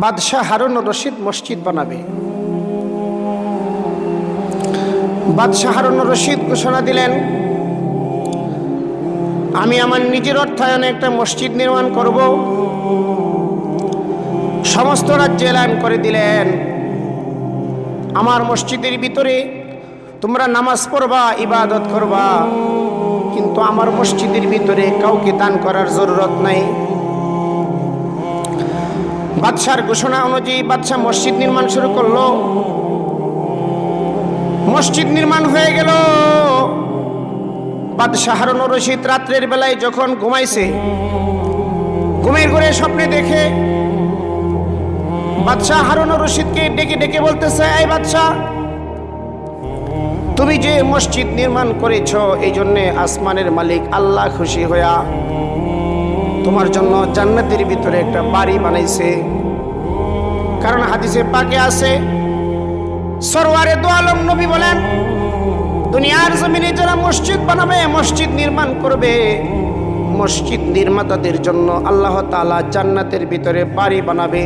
বাদশাহ হারুন রশিদ মসজিদ বানাবে। বাদশাহ হারুন রশিদ ঘোষণা দিলেন, আমি আমার নিজের অর্থায়নে একটা মসজিদ নির্মাণ করব। সমস্ত রাজ্যে এলান করে দিলেন, আমার মসজিদের ভিতরে তোমরা নামাজ পড়বা, ইবাদত করবা, কিন্তু আমার মসজিদের ভিতরে কাউকে দান করার জরুরত নাই। বাদশার ঘোষণা অনুযায়ী বাদশাহ মসজিদ নির্মাণ শুরু করলো। মসজিদ নির্মাণ হয়ে গেল। বাদশাহ হারুন রশিদ রাত্রের বেলায় যখন ঘুমাইছে, ঘুমের ঘরে স্বপ্নে দেখে বাদশাহ হারুন রশিদকে ডেকে ডেকে বলতেছে, এই বাদশাহ, তুমি যে মসজিদ নির্মাণ করেছ, এই জন্যে আসমানের মালিক আল্লাহ খুশি হইয়া তোমার জন্য জান্নাতের ভিতরে একটা বাড়ি বানাইছে। কারণ হাদিসে পাকে আছে, সরওয়ারে দো আলম নবী বলেন, দুনিয়ার জমিনে যারা মসজিদ বানাবে, মসজিদ নির্মাণ করবে, মসজিদ নির্মাতাদের জন্য আল্লাহ তাআলা জান্নাতের ভিতরে বাড়ি বানাবে।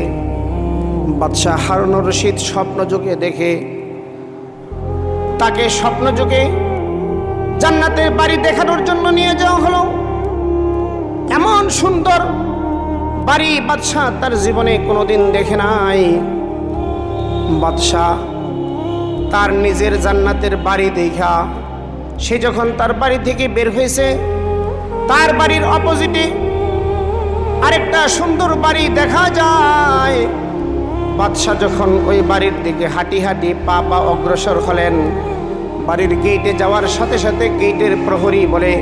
বাদশাহ হারুন রশিদ স্বপ্ন যুগে দেখে, তাকে স্বপ্ন যুগে জান্নাতের বাড়ি দেখানোর জন্য নিয়ে যাওয়া হলো। এমন সুন্দর বাড়ি বাদশাহ তার জীবনে কোনোদিন দেখে নাই। বাদশাহ তার নিজের জান্নাতের বাড়ি দেখা সে যখন তার বাড়ি থেকে বের হয়েছে, তার বাড়ির অপোজিটে আরেকটা সুন্দর বাড়ি দেখা যায়। বাদশাহ যখন ওই বাড়ির দিকে হাঁটি হাঁটি পা পা অগ্রসর হলেন, বাড়ির গেটে যাওয়ার সাথে সাথে গেটের প্রহরী বলে,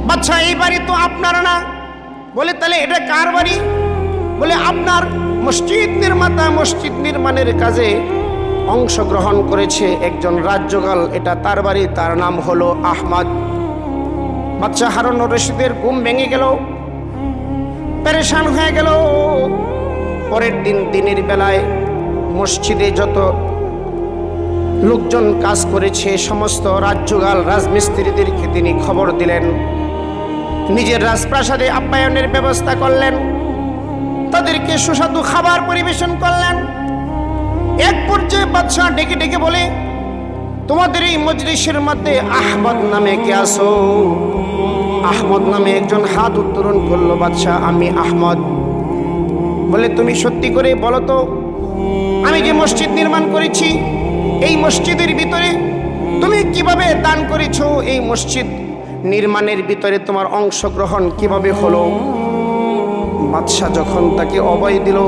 বাদশাহ, এই বাড়ি তো আপনার না। বলে, তাহলে এটা কার বাড়ি? বলে, আপনার মসজিদ নির্মাতা মসজিদ নির্মাণের কাজে অংশগ্রহণ করেছে একজন রাজ্যপাল, এটা তার বাড়ি, তার নাম হলো আহমদ। বাদশাহ হারুন রশিদের ঘুম ভেঙে গেল, পেরেশান হয়ে গেল। পরের দিন দিনের বেলায় মসজিদে যত লোকজন কাজ করেছে, সমস্ত রাজ্যপাল রাজমিস্ত্রিদেরকে তিনি খবর দিলেন, নিজের রাজপ্রাসাদে আপ্যায়নের ব্যবস্থা করলেন, তাদেরকে সুস্বাদু খাবার পরিবেশন করলেন। এক পর্যায়ে বাদশাহ ডেকে ডেকে বলে, তোমাদের এই মজলিসের মধ্যে আহমদ নামে কে আছো? আহমদ নামে একজন হাত উত্তোলন করলো। বাদশাহ, আমি আহমদ। বলে, তুমি সত্যি করে বলো তো, আমি যে মসজিদ নির্মাণ করেছি, এই মসজিদের ভিতরে তুমি কিভাবে দান করেছো? এই মসজিদ নির্মাণের ভিতরে তোমার অংশগ্রহণ কিভাবে হলো? বাদশাহ যখন তাকে অভয় দিল,